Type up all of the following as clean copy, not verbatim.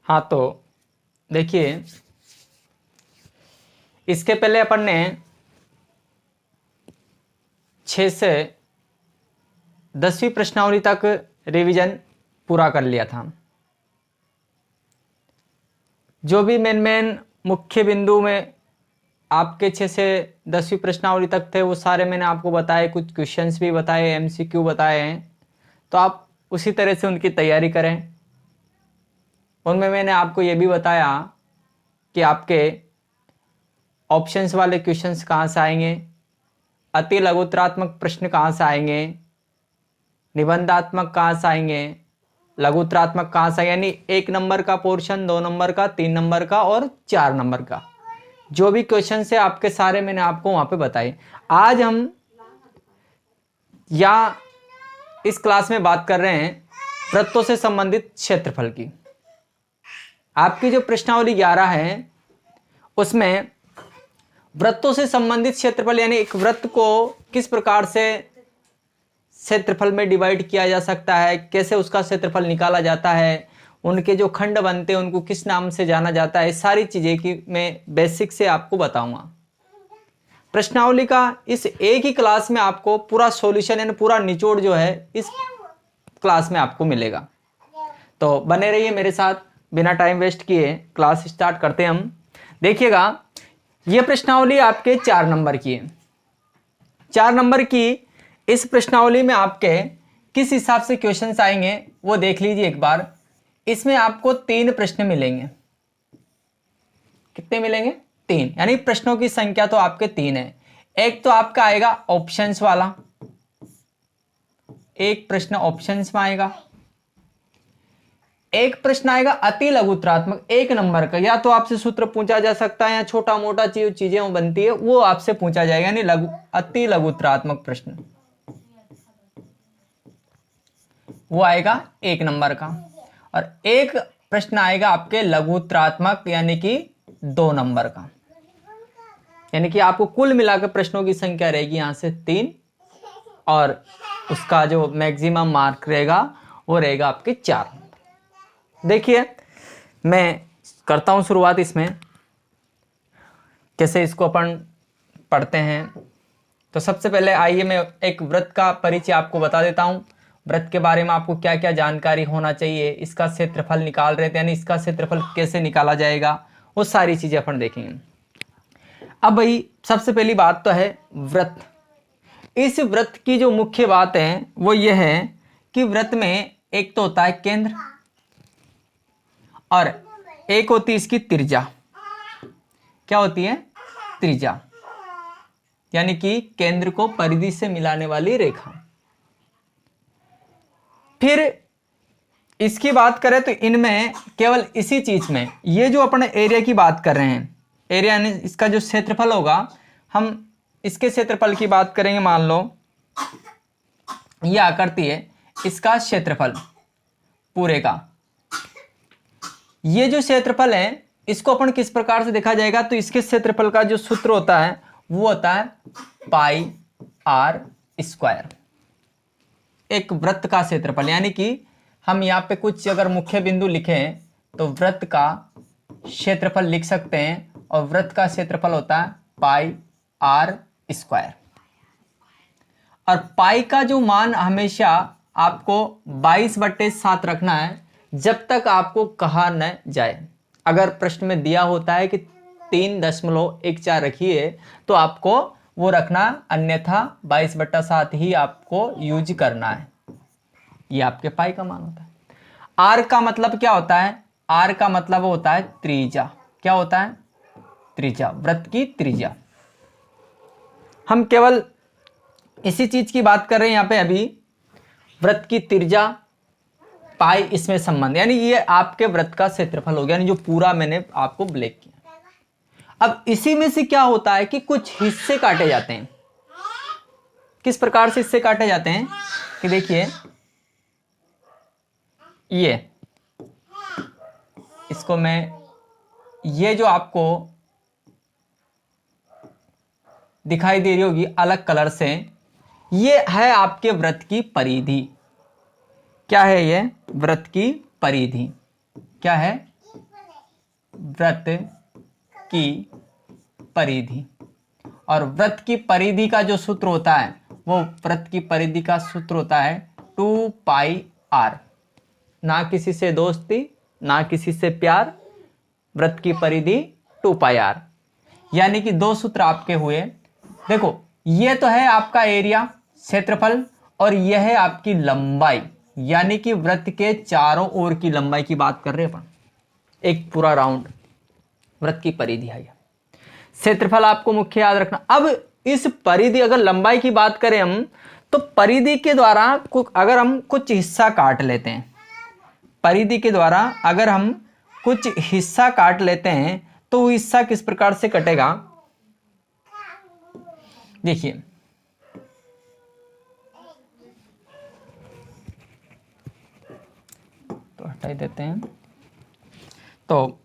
हाँ, तो देखिए, इसके पहले अपन ने 6 से 10वीं प्रश्नावली तक रिवीजन पूरा कर लिया था। जो भी मेन मुख्य बिंदु में आपके 6 से 10वीं प्रश्नावली तक थे वो सारे मैंने आपको बताए, कुछ क्वेश्चंस भी बताए, एमसीक्यू बताए हैं, तो आप उसी तरह से उनकी तैयारी करें। उनमें मैंने आपको ये भी बताया कि आपके ऑप्शंस वाले क्वेश्चंस कहाँ से आएंगे, अति लघुत्तरात्मक प्रश्न कहाँ से आएंगे, निबंधात्मक कहाँ से आएंगे, लघुत्तरात्मक कहाँ से, यानी 1 नंबर का पोर्शन, 2 नंबर का, 3 नंबर का और 4 नंबर का जो भी क्वेश्चन है आपके सारे मैंने आपको वहां पे बताए। आज हम या इस क्लास में बात कर रहे हैं वृत्तों से संबंधित क्षेत्रफल की। आपकी जो प्रश्नावली 11 है उसमें वृत्तों से संबंधित क्षेत्रफल यानी एक वृत्त को किस प्रकार से क्षेत्रफल में डिवाइड किया जा सकता है, कैसे उसका क्षेत्रफल निकाला जाता है, उनके जो खंड बनते हैं उनको किस नाम से जाना जाता है, सारी चीजें की मैं बेसिक से आपको बताऊंगा। प्रश्नावली का इस एक ही क्लास में आपको पूरा सॉल्यूशन यानी पूरा निचोड़ जो है इस क्लास में आपको मिलेगा। तो बने रहिए मेरे साथ, बिना टाइम वेस्ट किए क्लास स्टार्ट करते हैं हम। देखिएगा, यह प्रश्नावली आपके 4 नंबर की है। 4 नंबर की इस प्रश्नावली में आपके किस हिसाब से क्वेश्चंस आएंगे वो देख लीजिए एक बार। इसमें आपको 3 प्रश्न मिलेंगे। कितने मिलेंगे? 3, यानी प्रश्नों की संख्या तो आपके 3 है। एक तो आपका आएगा ऑप्शंस वाला, एक प्रश्न ऑप्शंस में आएगा। एक प्रश्न आएगा अति लघुत्तरात्मक 1 नंबर का, या तो आपसे सूत्र पूछा जा सकता है या छोटा मोटा चीजें बनती है वो आपसे पूछा जाएगा, यानी अति लघुत्तरात्मक प्रश्न वो आएगा 1 नंबर का। और एक प्रश्न आएगा आपके लघुत्तरात्मक यानी कि 2 नंबर का, यानी कि आपको कुल मिलाकर प्रश्नों की संख्या रहेगी यहां से 3 और उसका जो मैक्सिमम मार्क रहेगा वो रहेगा आपके 4 नंबर। देखिए, मैं करता हूं शुरुआत इसमें कैसे इसको अपन पढ़ते हैं। तो सबसे पहले आइए मैं एक वृत्त का परिचय आपको बता देता हूं। वृत्त के बारे में आपको क्या क्या जानकारी होना चाहिए, इसका क्षेत्रफल निकाल रहे थे यानी इसका क्षेत्रफल कैसे निकाला जाएगा, वो सारी चीजें अपन देखेंगे। अब भाई सबसे पहली बात तो है वृत्त। इस वृत्त की जो मुख्य बात है वो ये है कि वृत्त में एक तो होता है केंद्र और एक होती है इसकी त्रिज्या। क्या होती है? त्रिज्या, यानी कि केंद्र को परिधि से मिलाने वाली रेखा। फिर इसकी बात करें तो इनमें केवल इसी चीज में ये जो अपन एरिया की बात कर रहे हैं, एरिया यानी इसका जो क्षेत्रफल होगा, हम इसके क्षेत्रफल की बात करेंगे। मान लो ये आकृति है, इसका क्षेत्रफल पूरे का, ये जो क्षेत्रफल है इसको अपन किस प्रकार से देखा जाएगा, तो इसके क्षेत्रफल का जो सूत्र होता है वो होता है पाई आर स्क्वायर। एक वृत्त का क्षेत्रफल, यानी कि हम यहाँ पे कुछ अगर मुख्य बिंदु लिखें तो वृत्त का क्षेत्रफल लिख सकते हैं, और वृत्त का क्षेत्रफल होता है पाई आर स्क्वायर। और पाई का जो मान हमेशा आपको 22/7 रखना है जब तक आपको कहा न जाए। अगर प्रश्न में दिया होता है कि 3.14 रखिए तो आपको वो रखना, अन्यथा 22/7 ही आपको यूज करना है। ये आपके पाई का मान होता है। आर का मतलब क्या होता है? आर का मतलब होता है त्रिज्या। क्या होता है? त्रिज्या, वृत्त की त्रिज्या। हम केवल इसी चीज की बात कर रहे हैं यहाँ पे अभी, वृत्त की त्रिज्या पाई, इसमें संबंध, यानी ये आपके वृत्त का क्षेत्रफल हो गया, यानी जो पूरा मैंने आपको ब्लैक किया। अब इसी में से क्या होता है कि कुछ हिस्से काटे जाते हैं। किस प्रकार से हिस्से काटे जाते हैं कि देखिए, ये इसको मैं, ये जो आपको दिखाई दे रही होगी अलग कलर से, ये है आपके वृत्त की परिधि। क्या है ये? वृत्त की परिधि। क्या है? वृत्त की परिधि। और वृत्त की परिधि का जो सूत्र होता है वो वृत्त की परिधि का सूत्र होता है 2 पाई आर। ना किसी से दोस्ती ना किसी से प्यार, वृत्त की परिधि 2 पाई आर। यानी कि दो सूत्र आपके हुए। देखो ये तो है आपका एरिया क्षेत्रफल और यह है आपकी लंबाई, यानी कि वृत्त के चारों ओर की लंबाई की बात कर रहे हैं अपन, एक पूरा राउंड वृत्त की परिधि है। क्षेत्रफल आपको मुख्य याद रखना। अब इस परिधि, अगर लंबाई की बात करें हम, तो परिधि के द्वारा अगर हम कुछ हिस्सा काट लेते हैं, परिधि के द्वारा अगर हम कुछ हिस्सा काट लेते हैं तो वो हिस्सा किस प्रकार से कटेगा, देखिए तो हटा देते हैं। तो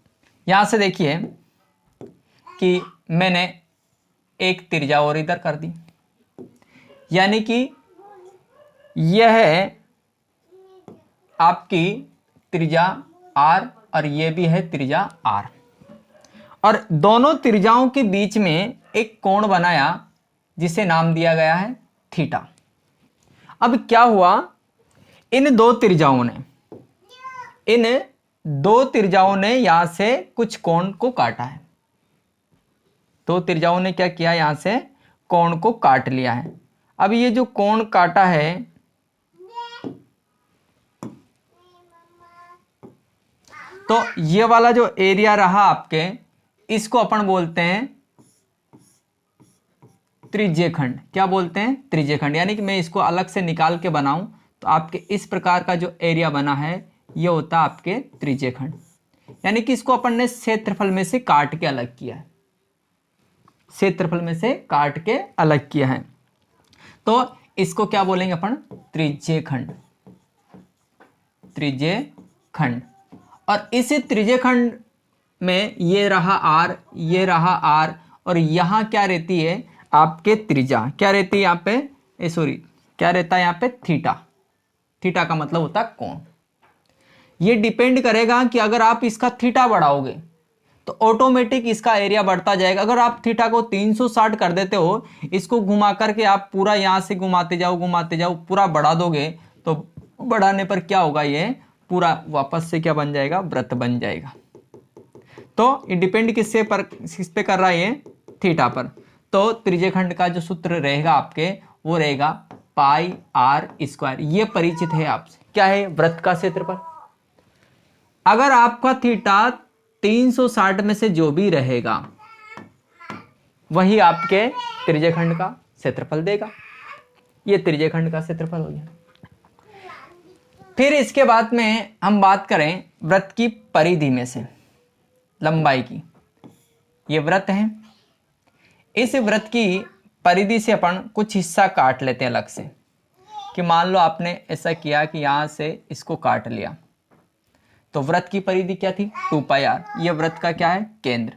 यहां से देखिए कि मैंने एक त्रिज्या और इधर कर दी, यानी कि यह है आपकी त्रिज्या r और यह भी है त्रिज्या r, और दोनों त्रिज्याओं के बीच में एक कोण बनाया जिसे नाम दिया गया है थीटा। अब क्या हुआ, इन दो त्रिज्याओं ने यहां से कुछ कोण को काटा है। दो त्रिज्याओं ने क्या किया, यहां से कोण को काट लिया है। अब ये जो कोण काटा है तो ये वाला जो एरिया रहा आपके, इसको अपन बोलते हैं त्रिज्यखंड। क्या बोलते हैं, त्रिज्यखंड। यानी कि मैं इसको अलग से निकाल के बनाऊं तो आपके इस प्रकार का जो एरिया बना है ये होता है आपके त्रिज्यखंड। यानी कि इसको अपन ने क्षेत्रफल में से काट के अलग किया है, क्षेत्रफल में से काट के अलग किया है। तो इसको क्या बोलेंगे अपन, त्रिज्यखंड, त्रिज्यखंड। और इसी त्रिज्यखंड में ये रहा r, ये रहा r, और यहां क्या रहती है आपके त्रिज्या, क्या रहती है यहाँ पे, सॉरी क्या रहता है यहाँ पे, थीटा। थीटा का मतलब होता है कोण। ये डिपेंड करेगा कि अगर आप इसका थीटा बढ़ाओगे तो ऑटोमेटिक इसका एरिया बढ़ता जाएगा। अगर आप थीटा को 360 कर देते हो, इसको घुमा करके आप पूरा यहाँ से घुमाते जाओ पूरा बढ़ा दोगे, तो बढ़ाने पर क्या होगा, ये पूरा वापस से क्या बन जाएगा, वृत्त बन जाएगा। तो ये डिपेंड किस पे कर रहा है, ये थीटा पर। तो त्रिज्यखंड का जो सूत्र रहेगा आपके वो रहेगा पाई आर स्क्वायर। ये परिचित है आपसे, क्या है, वृत्त का क्षेत्रफल। अगर आपका थीटा 360 में से जो भी रहेगा वही आपके त्रिज्यखंड का क्षेत्रफल देगा। ये त्रिज्यखंड का क्षेत्रफल हो गया। फिर इसके बाद में हम बात करें वृत्त की परिधि में से लंबाई की। ये वृत्त है, इस वृत्त की परिधि से अपन कुछ हिस्सा काट लेते हैं अलग से। कि मान लो आपने ऐसा किया कि यहां से इसको काट लिया, तो वृत्त की परिधि क्या थी, 2 पाई आर। ये वृत्त का क्या है, केंद्र।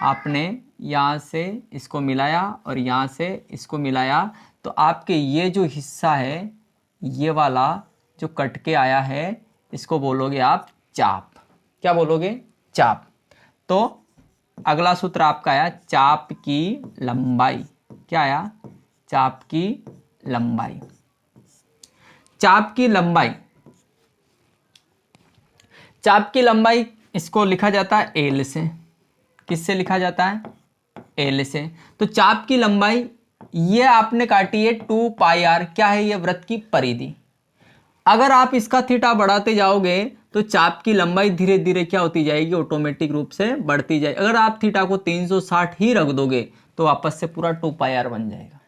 आपने यहां से इसको मिलाया और यहां से इसको मिलाया, तो आपके ये जो हिस्सा है, ये वाला जो कट के आया है, इसको बोलोगे आप चाप। क्या बोलोगे, चाप। तो अगला सूत्र आपका आया चाप की लंबाई। क्या आया, चाप की लंबाई। चाप की लंबाई, चाप की लंबाई इसको लिखा जाता है एल से। किससे लिखा जाता है, एल से। तो चाप की लंबाई ये आपने काटी है 2 पाई आर। क्या है, ये वृत्त की परिधि। अगर आप इसका थीटा बढ़ाते जाओगे तो चाप की लंबाई धीरे धीरे क्या होती जाएगी, ऑटोमेटिक रूप से बढ़ती जाएगी। अगर आप थीटा को 360 ही रख दोगे तो वापस से पूरा 2 पाई आर बन जाएगा।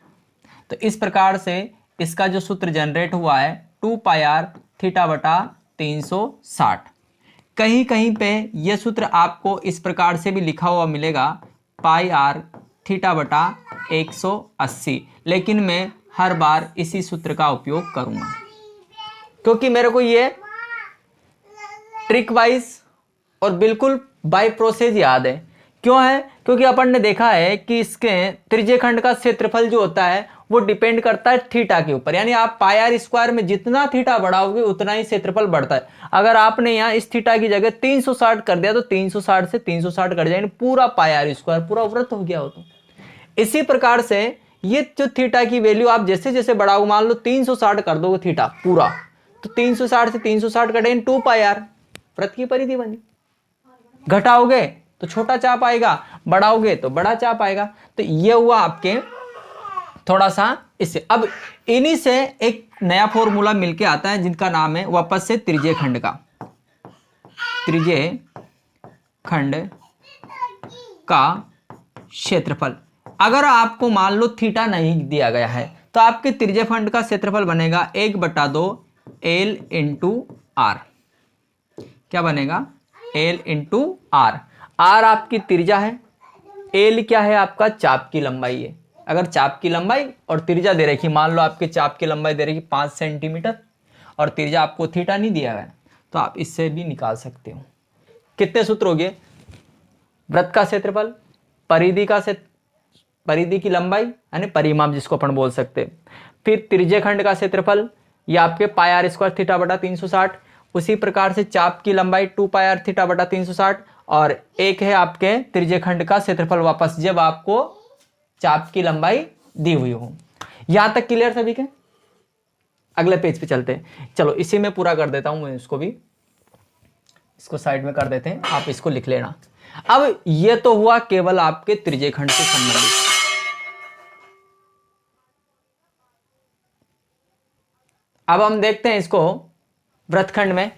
तो इस प्रकार से इसका जो सूत्र जनरेट हुआ है 2 पाई आर थीटा बटा 360। कहीं कहीं पे यह सूत्र आपको इस प्रकार से भी लिखा हुआ मिलेगा, पाई आर थीटा बटा 180, लेकिन मैं हर बार इसी सूत्र का उपयोग करूंगा क्योंकि मेरे को ये ट्रिक वाइज और बिल्कुल बाय प्रोसेस याद है। क्यों है, क्योंकि अपन ने देखा है कि इसके त्रिज्यखंड का क्षेत्रफल जो होता है वो डिपेंड करता है थीटा के ऊपर, यानी आप पाई आर स्क्वायर में जितना थीटा बढ़ाओगे उतना ही क्षेत्रफल बढ़ता है। अगर आपने यहाँ इस थीटा की जगह 360 कर दिया तो 360 से 360 कट जाएगा, पूरा पाई आर स्क्वायर पूरा वृत्त हो गया हो। तो इसी प्रकार से ये जो थीटा की वैल्यू आप जैसे जैसे बढ़ाओगे, मान लो 360 कर दोगे थीटा पूरा, तो 360 से 360 कटे 2 पाई आर, वृत्त की परिधि बनी। घटाओगे तो छोटा चाप आएगा, बढ़ाओगे तो बड़ा चाप आएगा। तो ये हुआ आपके थोड़ा सा इससे। अब इन्हीं से एक नया फॉर्मूला मिलके आता है जिनका नाम है वापस से त्रिज्य खंड का। त्रिज्य खंड का क्षेत्रफल, अगर आपको मान लो थीटा नहीं दिया गया है तो आपके त्रिज्य खंड का क्षेत्रफल बनेगा 1/2 L इंटू आर। क्या बनेगा? L into are. आर आपकी त्रिज्या है, एल क्या है? आपका चाप की लंबाई है। अगर चाप की लंबाई और त्रिज्या दे रखी, मान लो आपके चाप की लंबाई दे रखी 5 सेंटीमीटर और त्रिज्या आपको थीटा नहीं दिया है, तो आप इससे भी निकाल सकते हो। कितने सूत्र हो गए? वृत्त का क्षेत्रफल, परिधि की लंबाई यानी परिमाप जिसको अपन बोल सकते हैं, फिर त्रिज्य खंड का क्षेत्रफल ये आपके पाई आर स्क्वायर थीटा बटा 360, उसी प्रकार से चाप की लंबाई 2 पाई आर थीटा बटा 360, और एक है आपके त्रिज्य खंड का क्षेत्रफल वापस जब आपको चाप की लंबाई दी हुई हो। यहां तक क्लियर सभी के? अगले पेज पे चलते हैं। चलो इसी में पूरा कर देता हूं मैं, इसको भी इसको साइड में कर देते हैं, आप इसको लिख लेना। अब ये तो हुआ केवल आपके त्रिज्य खंड से संबंधित। अब हम देखते हैं इसको वृत्तखंड में।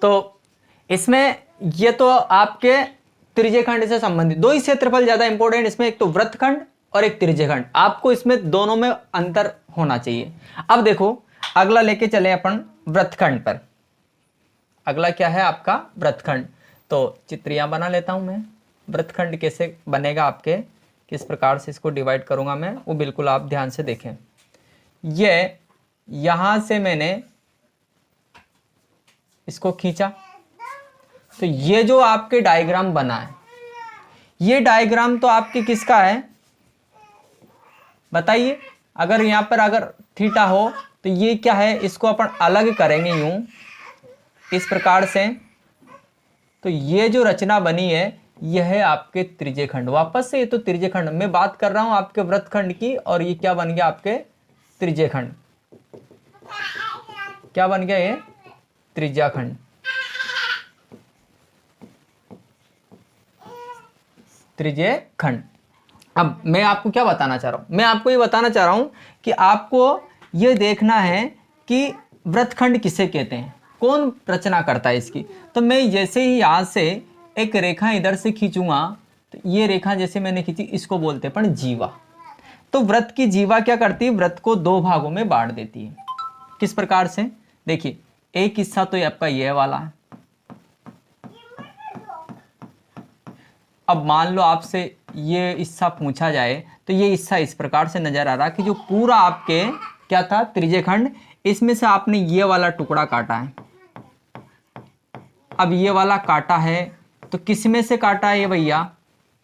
तो इसमें ये तो आपके त्रिज्य खंड से संबंधित दो ही क्षेत्रफल ज्यादा इंपॉर्टेंट इसमें, एक तो वृत्तखंड और एक त्रिज्य खंड। आपको इसमें दोनों में अंतर होना चाहिए। अब देखो अगला लेके चले अपन वृत्तखंड पर। अगला क्या है आपका? वृत्तखंड। तो चित्रियां बना लेता हूं मैं। वृत्तखंड कैसे बनेगा आपके, किस प्रकार से इसको डिवाइड करूंगा मैं, वो बिल्कुल आप ध्यान से देखें। ये यहां से मैंने इसको खींचा तो ये जो आपके डायग्राम बना है, ये डायग्राम तो आपके किसका है बताइए? अगर यहां पर अगर थीटा हो तो ये क्या है, इसको अपन अलग करेंगे यूं इस प्रकार से, तो ये जो रचना बनी है यह है आपके त्रिज्य खंड। वापस से ये तो त्रिज्य खंड, मैं बात कर रहा हूं आपके वृत्तखंड की, और ये क्या बन गया आपके त्रिज्य खंड। क्या बन गया ये? त्रिज्या खंड। त्रिज्य खंड। अब मैं आपको क्या बताना चाह रहा हूं? मैं आपको ये बताना चाह रहा हूं कि आपको ये देखना है कि वृत्तखंड किसे कहते हैं, कौन रचना करता है इसकी। तो मैं जैसे ही यहां से एक रेखा इधर से खींचूंगा, तो ये रेखा जैसे मैंने खींची इसको बोलते हैं अपन जीवा। तो वृत्त की जीवा क्या करती है? वृत्त को दो भागों में बांट देती है। किस प्रकार से? देखिए एक हिस्सा तो ये आपका ये वाला है। अब मान लो आपसे ये हिस्सा पूछा जाए तो ये हिस्सा इस प्रकार से नजर आ रहा कि जो पूरा आपके क्या था त्रिज्य खंड, इसमें से आपने ये वाला टुकड़ा काटा है। अब ये वाला काटा है तो किस में से काटा है ये भैया?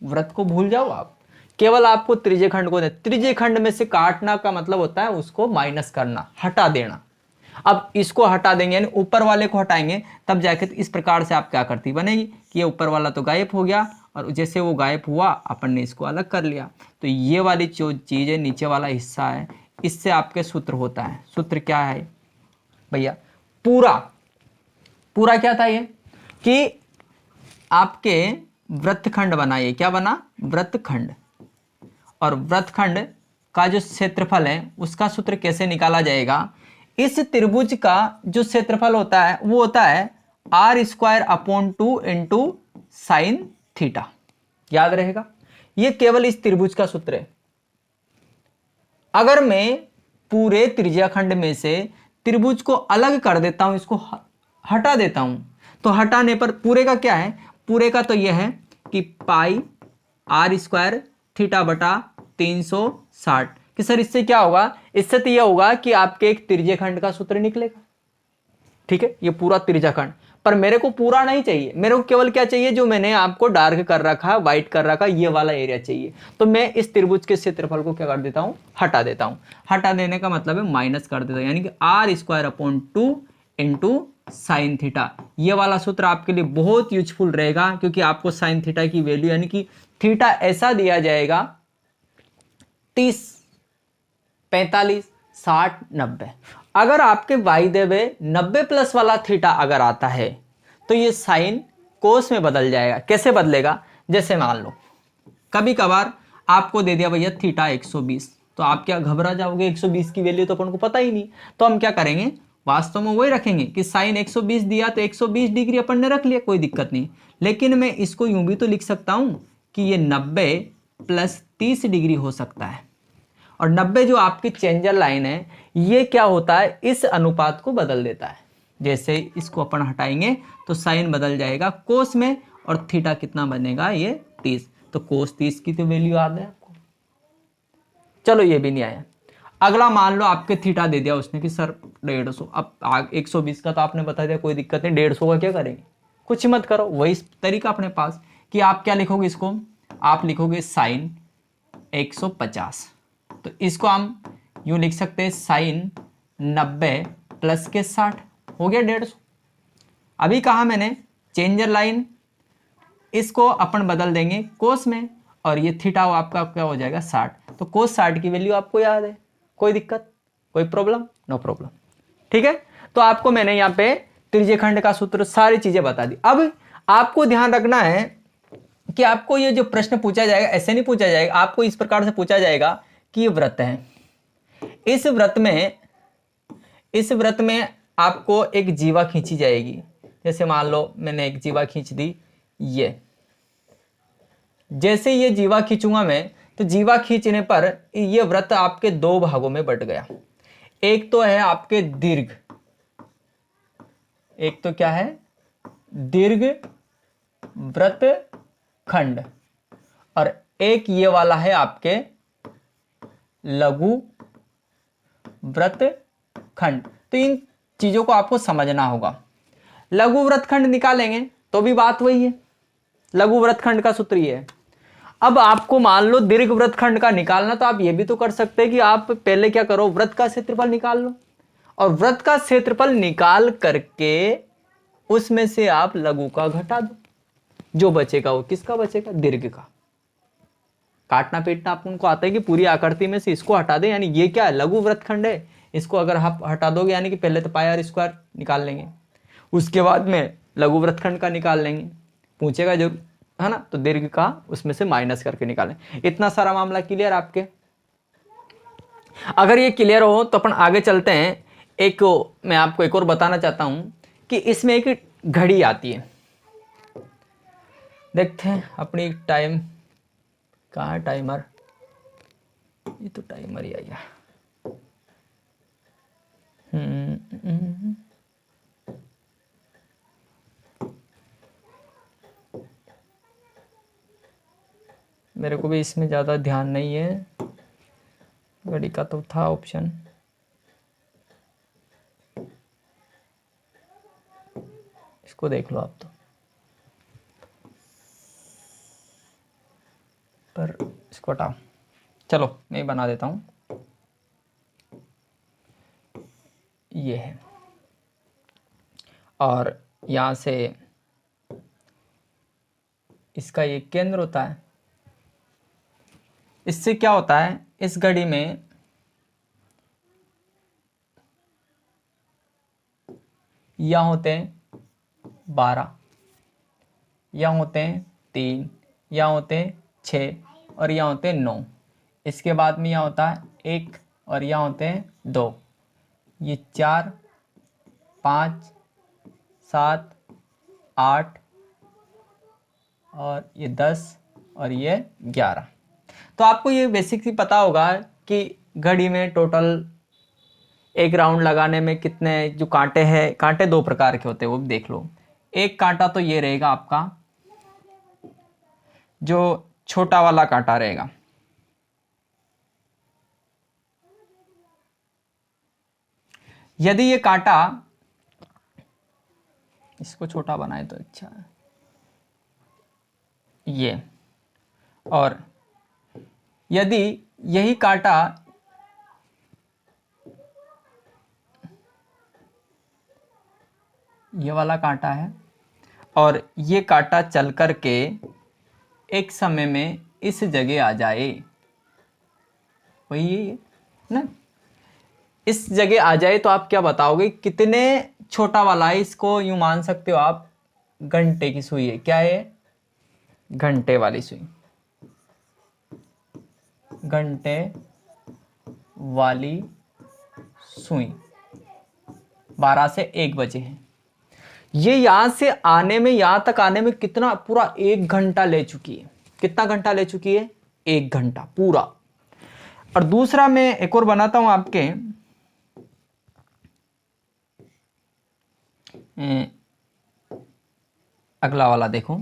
वृत्त को भूल जाओ आप, केवल आपको त्रिज्य खंड को दे। त्रिज्य खंड में से काटना का मतलब होता है उसको माइनस करना, हटा देना। अब इसको हटा देंगे यानी ऊपर वाले को हटाएंगे, तब जाके इस प्रकार से आप क्या करती बनेगी कि ये ऊपर वाला तो गायब हो गया, और जैसे वो गायब हुआ अपन ने इसको अलग कर लिया। तो ये वाली जो चीज़ है नीचे वाला हिस्सा है, इससे आपके सूत्र होता है। सूत्र क्या है भैया? पूरा क्या था ये कि आपके वृत्तखंड बना। ये क्या बना? वृत्तखंड। और वृत्तखंड का जो क्षेत्रफल है उसका सूत्र कैसे निकाला जाएगा? इस त्रिभुज का जो क्षेत्रफल होता है वो होता है r² इंटू साइन थीटा। याद रहेगा, ये केवल इस त्रिभुज का सूत्र है। अगर मैं पूरे त्रिज्या खंड में से त्रिभुज को अलग कर देता हूं, इसको हटा देता हूं, तो हटाने पर पूरे का क्या है? पूरे का तो यह है कि पाई r² थीटा बटा 360 कि सर इससे क्या होगा? इससे तो यह होगा कि आपके एक त्रिज्य खंड का सूत्र निकलेगा। ठीक है, ये पूरा त्रिज्या खंड पर मेरे को पूरा नहीं चाहिए, मेरे को केवल क्या चाहिए, जो मैंने आपको डार्क कर रखा, व्हाइट कर रखा, ये वाला एरिया चाहिए। तो मैं इस त्रिभुज के क्षेत्रफल को क्या कर देता हूं, हटा देता हूं। हटा देने का मतलब है माइनस कर देता हूं, यानी कि r² / 2 इंटू साइन थीटा। ये वाला सूत्र आपके लिए बहुत यूजफुल रहेगा, क्योंकि आपको साइन थीटा की वैल्यू, यानी कि थीटा ऐसा दिया जाएगा 30, 45, 60, 90। अगर आपके वायदे में 90 प्लस वाला थीटा अगर आता है तो ये साइन कोस में बदल जाएगा। कैसे बदलेगा, जैसे मान लो कभी कभार आपको दे दिया भैया थीटा 120, तो आप क्या घबरा जाओगे, 120 की वैल्यू तो अपन को पता ही नहीं। तो हम क्या करेंगे, वास्तव में वही रखेंगे कि साइन 120 दिया तो 120 डिग्री अपन ने रख लिया, कोई दिक्कत नहीं। लेकिन मैं इसको यूं भी तो लिख सकता हूं कि ये 90 प्लस 30 डिग्री हो सकता है। और 90 जो आपकी चेंजर लाइन है, ये क्या होता है, इस अनुपात को बदल देता है। जैसे इसको अपन हटाएंगे तो साइन बदल जाएगा कोस में, और थीटा कितना बनेगा, ये 30। तो कोस 30 की तो वैल्यू याद है आपको। चलो ये भी नहीं आया। अगला मान लो आपके थीटा दे दिया उसने कि सर 150, अब 120 का तो आपने बता दिया, कोई दिक्कत नहीं, 150 का क्या करेंगे, कुछ मत करो, वही तरीका अपने पास कि आप क्या लिखोगे, इसको आप लिखोगे साइन 150। तो इसको हम यूं लिख सकते हैं साइन 90 प्लस के 60, हो गया 150। अभी कहा मैंने चेंजर लाइन, इसको अपन बदल देंगे कोस में, और ये थीटा आपका क्या हो जाएगा 60। तो कोस 60 की वैल्यू आपको याद है, कोई दिक्कत, कोई प्रॉब्लम, नो प्रॉब्लम। ठीक है, तो आपको मैंने यहाँ पे त्रिज्यखंड का सूत्र सारी चीजें बता दी। अब आपको ध्यान रखना है कि आपको ये जो प्रश्न पूछा जाएगा ऐसे नहीं पूछा जाएगा, आपको इस प्रकार से पूछा जाएगा कि ये व्रत है, इस व्रत में आपको एक जीवा खींची जाएगी। जैसे मान लो मैंने एक जीवा खींच दी, ये जैसे ये जीवा खींचूंगा मैं, तो जीवा खींचने पर ये व्रत आपके दो भागों में बट गया। एक तो है आपके दीर्घ, एक तो क्या है, दीर्घ व्रत खंड, और एक ये वाला है आपके लघु व्रत खंड। तो इन चीजों को आपको समझना होगा। लघु व्रत खंड निकालेंगे तो भी बात वही है, लघु व्रत खंड का सूत्र ये है। अब आपको मान लो दीर्घ व्रत खंड का निकालना, तो आप ये भी तो कर सकते हैं कि आप पहले क्या करो, व्रत का क्षेत्रफल निकाल लो, और व्रत का क्षेत्रफल निकाल करके उसमें से आप लघु का घटा दो, जो बचेगा वो किसका बचेगा, दीर्घ का। काटना पीटना आपको आता है कि पूरी आकृति में से इसको हटा दे, यानी ये क्या है, लघु व्रतखंड है, इसको अगर आप हटा दोगे, यानी कि पहले तो πr² निकाल लेंगे, उसके बाद में लघु व्रतखंड का निकाल लेंगे, पूछेगा जरूर, है ना, तो दीर्घ का उसमें से माइनस करके निकालें। इतना सारा मामला क्लियर आपके। अगर ये क्लियर हो तो अपन आगे चलते हैं। एक मैं आपको एक और बताना चाहता हूं कि इसमें एक घड़ी आती है, देखते हैं अपनी टाइम, कहाँ है टाइमर, ये तो टाइमर ही आया। मेरे को भी इसमें ज़्यादा ध्यान नहीं है, घड़ी का तो था ऑप्शन। इसको देख लो आप तो, पर इसको हटाओ, चलो मैं बना देता हूँ। ये है, और यहाँ से इसका ये केंद्र होता है। इससे क्या होता है, इस घड़ी में यहाँ होते हैं 12, यहाँ होते हैं 3, यहाँ होते हैं 6, और यहाँ होते हैं 9। इसके बाद में यहाँ होता है 1, और यहाँ होते हैं 2, ये 4, 5, 7, 8, और ये 10, और ये 11। तो आपको ये बेसिकली पता होगा कि घड़ी में टोटल एक राउंड लगाने में कितने जो कांटे हैं, कांटे दो प्रकार के होते हैं, वो भी देख लो। एक कांटा तो ये रहेगा आपका, जो छोटा वाला कांटा रहेगा, यदि ये कांटा इसको छोटा बनाए तो अच्छा है ये। और यदि यही कांटा ये वाला कांटा है और ये कांटा चल कर के एक समय में इस जगह आ जाए, वही है ना, इस जगह आ जाए, तो आप क्या बताओगे कितने छोटा वाला है? इसको यूं मान सकते हो आप, घंटे की सुई है। क्या है? घंटे वाली सुई, घंटे वाली सुई 12 से 1 बजे है। ये यहां से आने में, यहां तक आने में कितना, पूरा 1 घंटा ले चुकी है। कितना घंटा ले चुकी है? 1 घंटा पूरा। और दूसरा मैं एक और बनाता हूं आपके, अगला वाला देखो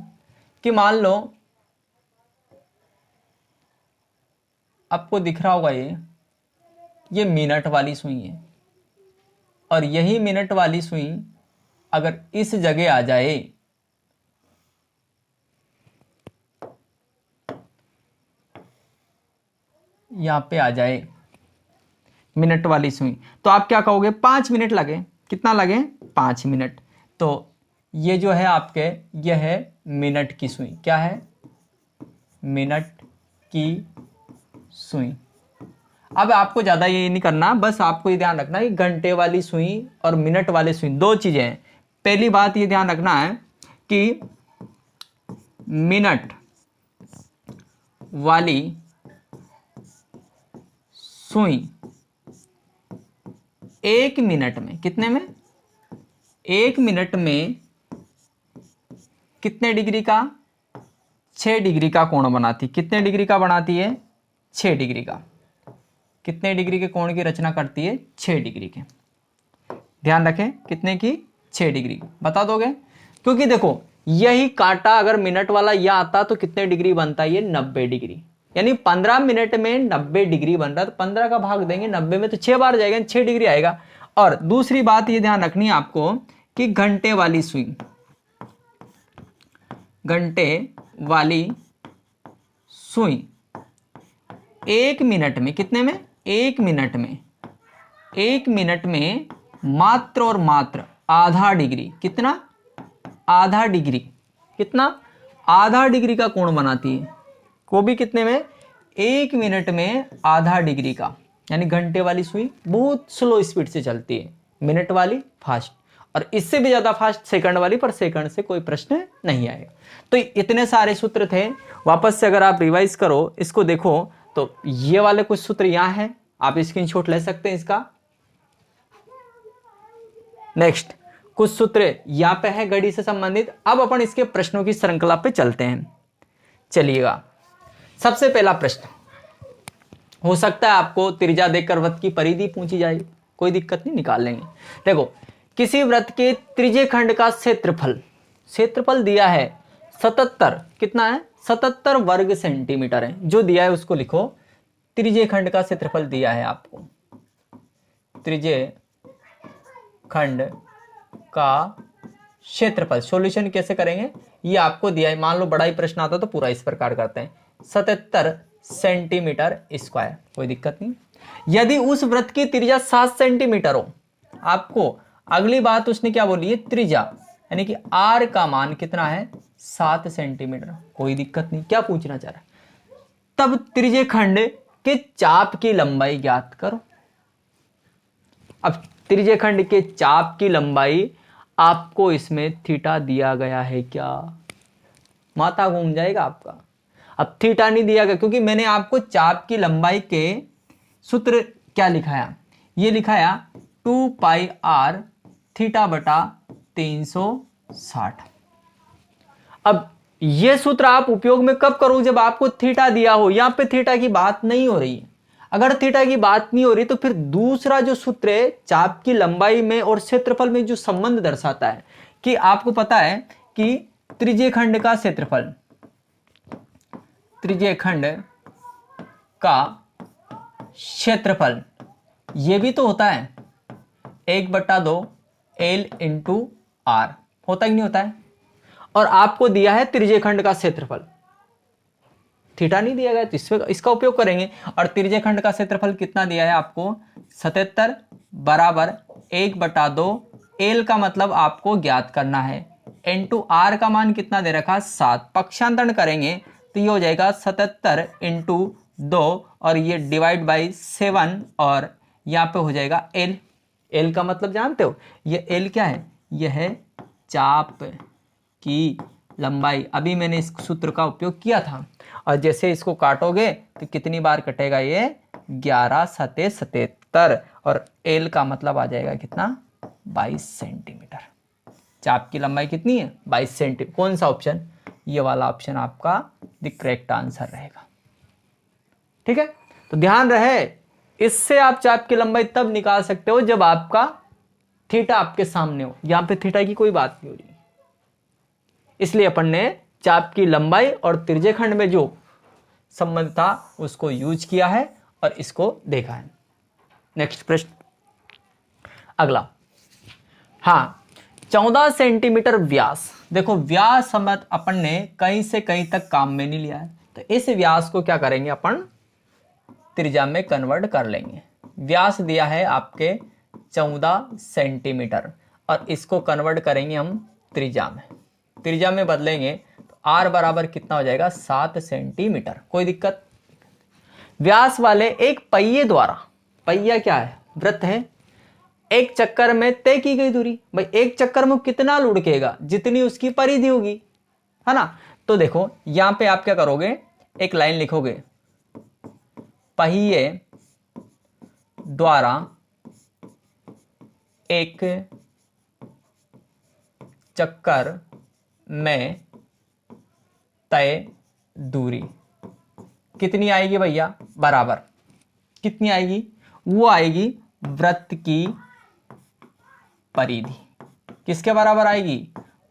कि मान लो आपको दिख रहा होगा ये मिनट वाली सुई है, और यही मिनट वाली सुई अगर इस जगह आ जाए, यहां पे आ जाए मिनट वाली सुई, तो आप क्या कहोगे? 5 मिनट लगे। कितना लगे? 5 मिनट। तो ये जो है आपके, यह है मिनट की सुई। क्या है? मिनट की सुई। अब आपको ज्यादा ये नहीं करना, बस आपको ये ध्यान रखना है कि घंटे वाली सुई और मिनट वाली सुई दो चीजें हैं। पहली बात ये ध्यान रखना है कि मिनट वाली सुई 1 मिनट में, कितने में? 1 मिनट में कितने डिग्री का? 6 डिग्री का कोण बनाती। कितने डिग्री का बनाती है? 6 डिग्री का। कितने डिग्री के कोण की रचना करती है? 6 डिग्री के। ध्यान रखें, कितने की? 6 डिग्री। बता दोगे? क्योंकि देखो यही कांटा अगर मिनट वाला यह आता तो कितने डिग्री बनता है? ये 90 डिग्री। यानी 15 मिनट में 90 डिग्री बन रहा है, तो 15 का भाग देंगे 90 में तो 6 बार जाएगा, 6 डिग्री आएगा। और दूसरी बात ये ध्यान रखनी है आपको कि घंटे वाली सुई, घंटे वाली सुई 1 मिनट में, कितने में? 1 मिनट में, 1 मिनट में मात्र और मात्र आधा डिग्री। कितना? आधा डिग्री। कितना? आधा डिग्री का कोण बनाती है। को भी कितने में? 1 मिनट में आधा डिग्री का। यानी घंटे वाली सुई बहुत स्लो स्पीड से चलती है, मिनट वाली फास्ट, और इससे भी ज्यादा फास्ट सेकंड वाली, पर सेकंड से कोई प्रश्न नहीं आएगा। तो इतने सारे सूत्र थे। वापस से अगर आप रिवाइज करो, इसको देखो, तो ये वाले कुछ सूत्र यहां हैं, आप स्क्रीनशॉट ले सकते हैं इसका। नेक्स्ट कुछ सूत्र यहां पे है घड़ी से संबंधित। अब अपन इसके प्रश्नों की श्रृंखला पे चलते हैं। चलिएगा, सबसे पहला प्रश्न हो सकता है आपको त्रिज्या देकर वृत्त की परिधि पूछी जाए, कोई दिक्कत नहीं, निकाल लेंगे। देखो, किसी वृत्त के त्रिज्य खंड का क्षेत्रफल, क्षेत्रफल दिया है 77, कितना है? 77 वर्ग सेंटीमीटर है। जो दिया है उसको लिखो। त्रिज्य खंड का क्षेत्रफल दिया है आपको, त्रिज्य खंड का क्षेत्रफल। सॉल्यूशन कैसे करेंगे ये आपको दिया है। मान लो बड़ा ही प्रश्न आता तो पूरा इस प्रकार करते हैं, 77 सेंटीमीटर स्क्वायर, कोई दिक्कत नहीं। यदि उस वृत्त की त्रिज्या 7 सेंटीमीटर हो, आपको अगली बात उसने क्या बोली है? त्रिज्या, यानी कि आर का मान कितना है? 7 सेंटीमीटर, कोई दिक्कत नहीं। क्या पूछना चाह रहा है? तब त्रिज्य खंड के चाप की लंबाई ज्ञात करो। अब त्रिज्य खंड के चाप की लंबाई आपको इसमें थीटा दिया गया है क्या? माथा घूम जाएगा आपका। अब थीटा नहीं दिया गया क्योंकि मैंने आपको चाप की लंबाई के सूत्र क्या लिखाया? ये लिखाया 2 पाई आर थीटा बटा 360। अब ये सूत्र आप उपयोग में कब करो? जब आपको थीटा दिया हो। यहां पे थीटा की बात नहीं हो रही है। अगर थीटा की बात नहीं हो रही तो फिर दूसरा जो सूत्र है चाप की लंबाई में और क्षेत्रफल में जो संबंध दर्शाता है, कि आपको पता है कि त्रिज्य खंड का क्षेत्रफल, त्रिज्य खंड का क्षेत्रफल ये भी तो होता है 1/2 L इंटू आर। होता ही नहीं होता है। और आपको दिया है त्रिज्यखंड का क्षेत्रफल, थीटा नहीं दिया गया तो इसका उपयोग करेंगे। और त्रिज्यखंड का क्षेत्रफल कितना दिया है आपको 77 बराबर 1/2। एल का मतलब आपको ज्ञात करना है, इंटू आर का मान कितना दे रखा 7। पक्षांतरण करेंगे तो ये हो जाएगा 77 इंटू 2 और ये डिवाइड बाई 7 और यहाँ पे हो जाएगा एल। एल का मतलब जानते हो, ये एल क्या है, यह है चाप की लंबाई। अभी मैंने इस सूत्र का उपयोग किया था। और जैसे इसको काटोगे तो कितनी बार कटेगा, ये 11 सते 77 और एल का मतलब आ जाएगा कितना 22 सेंटीमीटर। चाप की लंबाई कितनी है 22 सेंटीमीटर। कौन सा ऑप्शन, ये वाला ऑप्शन आपका द करेक्ट आंसर रहेगा। ठीक है, तो ध्यान रहे इससे आप चाप की लंबाई तब निकाल सकते हो जब आपका थीटा आपके सामने हो। यहां पे थीटा की कोई बात नहीं हो रही, इसलिए अपन ने चाप की लंबाई और त्रिज्यखंड में जो संबंध था उसको यूज किया है और इसको देखा है। नेक्स्ट प्रश्न अगला, हाँ 14 सेंटीमीटर व्यास। देखो व्यास संबंध अपन ने कहीं से कहीं तक काम में नहीं लिया है, तो इस व्यास को क्या करेंगे अपन त्रिज्या में कन्वर्ट कर लेंगे। व्यास दिया है आपके 14 सेंटीमीटर और इसको कन्वर्ट करेंगे हम त्रिज्या में। त्रिज्या में बदलेंगे तो आर बराबर कितना हो जाएगा 7 सेंटीमीटर। कोई दिक्कत, व्यास वाले एक पहिए द्वारा, पहिया क्या है वृत्त है, एक चक्कर में तय की गई दूरी। भाई एक चक्कर में कितना लुढ़केगा, जितनी उसकी परिधि होगी, है ना। तो देखो यहां पे आप क्या करोगे, एक लाइन लिखोगे, पहिए द्वारा एक चक्कर में तय दूरी कितनी आएगी भैया, बराबर कितनी आएगी, वो आएगी वृत्त की परिधि। किसके बराबर आएगी,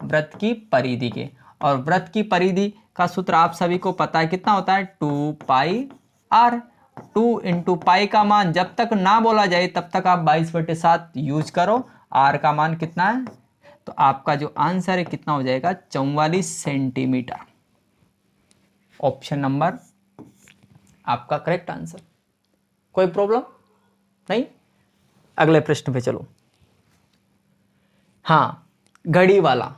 वृत्त की परिधि के। और वृत्त की परिधि का सूत्र आप सभी को पता है, कितना होता है 2πr। 2 इंटू पाई का मान जब तक ना बोला जाए तब तक आप 22/7 यूज करो। r का मान कितना है, तो आपका जो आंसर है कितना हो जाएगा 44 सेंटीमीटर। ऑप्शन नंबर आपका करेक्ट आंसर। कोई प्रॉब्लम नहीं। अगले प्रश्न पे चलो। हाँ घड़ी वाला,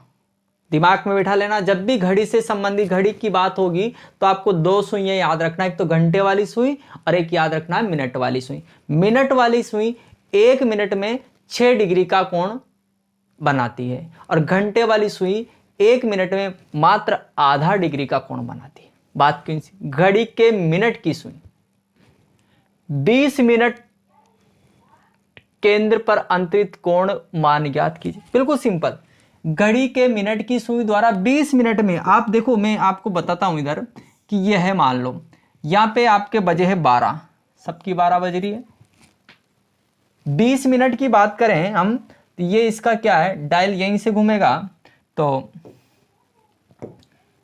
दिमाग में बिठा लेना, जब भी घड़ी से संबंधित घड़ी की बात होगी तो आपको दो सुइयां याद रखना, एक तो घंटे वाली सुई और एक याद रखना है मिनट वाली सुई। मिनट वाली सुई 1 मिनट में 6 डिग्री का कोण बनाती है और घंटे वाली सुई 1 मिनट में मात्र आधा डिग्री का कोण बनाती है। बात क्यों, घड़ी के मिनट की सुई 20 मिनट केंद्र पर अंतरित कोण मान ज्ञात कीजिए। बिल्कुल सिंपल, घड़ी के मिनट की सुई द्वारा 20 मिनट में, आप देखो मैं आपको बताता हूं इधर कि यह है, मान लो यहां पे आपके बजे है 12, सबकी 12 बज रही है। 20 मिनट की बात करें हम तो ये इसका क्या है, डायल यहीं से घूमेगा। तो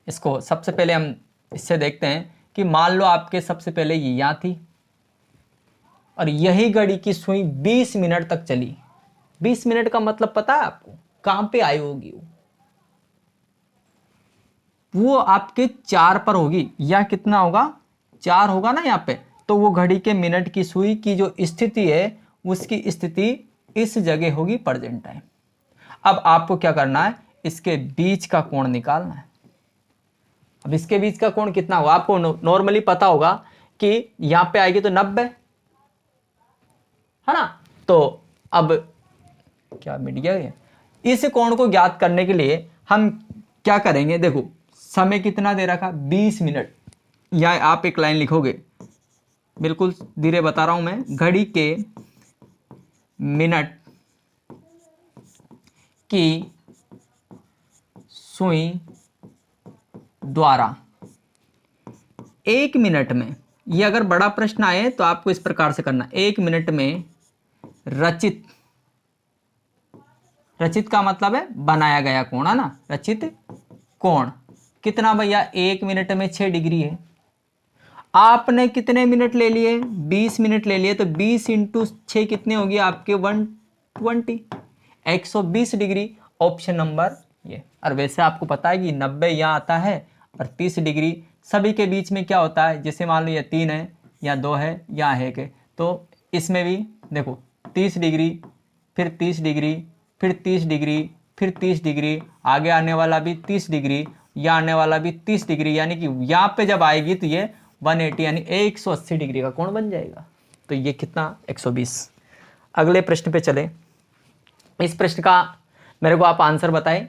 इसको सबसे पहले हम इससे देखते हैं कि मान लो आपके सबसे पहले ये यहां थी और यही घड़ी की सुई 20 मिनट तक चली। 20 मिनट का मतलब पता है आपको कहां पे आई होगी, वो आपके 4 पर होगी, या कितना होगा 4 होगा ना यहाँ पे। तो वो घड़ी के मिनट की सुई की जो स्थिति है उसकी स्थिति इस जगह होगी प्रेजेंट टाइम। अब आपको क्या करना है, इसके बीच का कोण निकालना है। अब इसके बीच का कोण कितना होगा, आपको नॉर्मली पता होगा कि यहां पे आएगी तो 90, है ना। तो अब क्या मिट गया ये, इस कोण को ज्ञात करने के लिए हम क्या करेंगे, देखो समय कितना दे रखा 20 मिनट, या आप एक लाइन लिखोगे, बिल्कुल धीरे बता रहा हूं मैं, घड़ी के मिनट की सुई द्वारा 1 मिनट में, ये अगर बड़ा प्रश्न आए तो आपको इस प्रकार से करना, 1 मिनट में रचित, रचित का मतलब है बनाया गया कोण, है ना, रचित कोण कितना भैया 1 मिनट में 6 डिग्री है। आपने कितने मिनट ले लिए, 20 मिनट ले लिए, तो 20 इंटू 6 कितने होगी आपके 120, 120 डिग्री। ऑप्शन नंबर ये। और वैसे आपको पता है कि 90 यहाँ आता है और 30 डिग्री सभी के बीच में क्या होता है, जैसे मान लो ये 3 है या 2 है या 1 है, तो इसमें भी देखो 30 डिग्री, फिर 30 डिग्री, फिर 30 डिग्री, फिर 30 डिग्री, आगे आने वाला भी 30 डिग्री, यहाँ आने वाला भी 30 डिग्री, यानी कि यहाँ पे जब आएगी तो ये 180 यानी 180 डिग्री का कोण बन जाएगा। तो ये कितना 120। अगले प्रश्न पे चले। इस प्रश्न का मेरे को आप आंसर बताएं।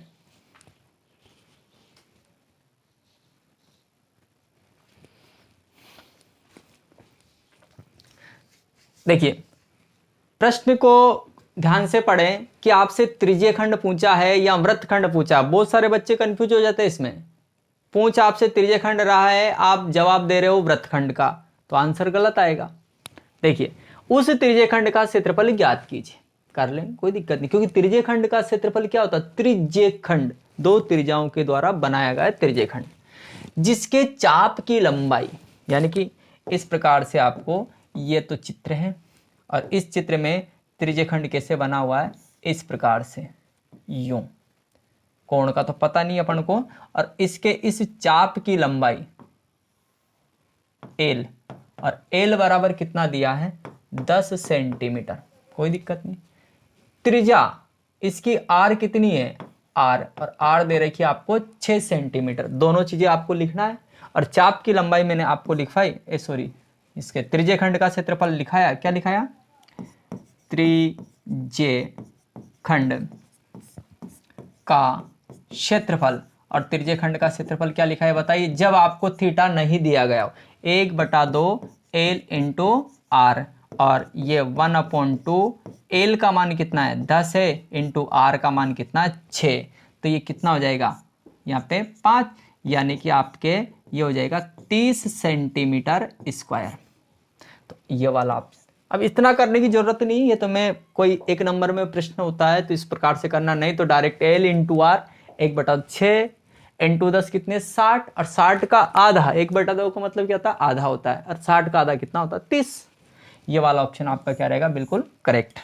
देखिए प्रश्न को ध्यान से पढ़ें कि आपसे त्रिज्यीय खंड पूछा है या वृत्तखंड पूछा। बहुत सारे बच्चे कंफ्यूज हो जाते हैं इसमें। पूछ आपसे त्रिज्यीय खंड रहा है, आप जवाब दे रहे हो वृत्तखंड का, तो आंसर गलत आएगा। देखिए उस त्रिज्यीय खंड का क्षेत्रफल ज्ञात कीजिए। कर लें, कोई दिक्कत नहीं, क्योंकि त्रिज्यीय खंड का क्षेत्रफल क्या होता है, त्रिज्यीय खंड, दो त्रिज्याओं के द्वारा बनाया गया त्रिज्यीय खंड, जिसके चाप की लंबाई, यानी कि इस प्रकार से आपको ये तो चित्र है और इस चित्र में त्रिज्यीय खंड कैसे बना हुआ है, इस प्रकार से यूं। कोण का तो पता नहीं अपन को, और इसके इस चाप की लंबाई एल, और एल बराबर कितना दिया है 10 सेंटीमीटर, कोई दिक्कत नहीं। त्रिज्या इसकी आर कितनी है आर, और आर दे रखी है आपको 6 सेंटीमीटर। दोनों चीजें आपको लिखना है। और चाप की लंबाई मैंने आपको लिखवाई, सॉरी इसके त्रिज्यीय खंड का क्षेत्रफल लिखाया, क्या लिखाया, त्रिज्यीय खंड का क्षेत्रफल। और त्रिज्यीय खंड का क्षेत्रफल क्या लिखा है बताइए, जब आपको थीटा नहीं दिया गया हो, 1/2 एल इंटू आर, और ये 1/2 एल का मान कितना है 10 है, इंटू आर का मान कितना है 6, तो ये कितना हो जाएगा यहाँ पे 5, यानी कि आपके ये हो जाएगा 30 सेंटीमीटर स्क्वायर। तो ये वाला आप, अब इतना करने की जरूरत नहीं है, तो मैं कोई एक नंबर में प्रश्न होता है तो इस प्रकार से करना, नहीं तो direct L into R 1/6 into 10 कितने 60, और 60 का आधा 1/2 का मतलब क्या होता है आधा होता है, और 60 का आधा कितना होता है 30। ये वाला ऑप्शन आपका क्या रहेगा, बिल्कुल करेक्ट।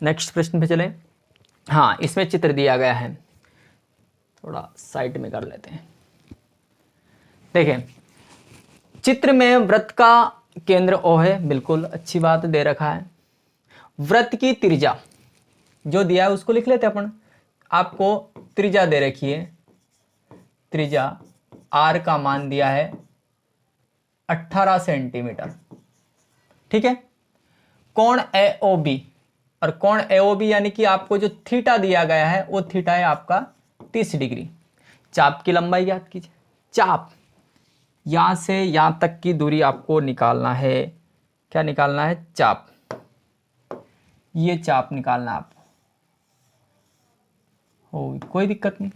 नेक्स्ट प्रश्न पे चलें। हाँ इसमें चित्र दिया गया है, थोड़ा साइड में कर लेते हैं। देखें चित्र में वृत्त का केंद्र O है, बिल्कुल अच्छी बात दे रखा है। वृत्त की त्रिज्या जो दिया है उसको लिख लेते हैं अपन। आपको त्रिज्या दे रखी है, त्रिज्या R का मान दिया है 18 सेंटीमीटर, ठीक है। कोण AOB, और कोण AOB यानी कि आपको जो थीटा दिया गया है वो थीटा है आपका 30 डिग्री। चाप की लंबाई याद कीजिए, चाप यहां से यहां तक की दूरी आपको निकालना है, क्या निकालना है चाप, ये चाप निकालना है आपको, हो कोई दिक्कत नहीं।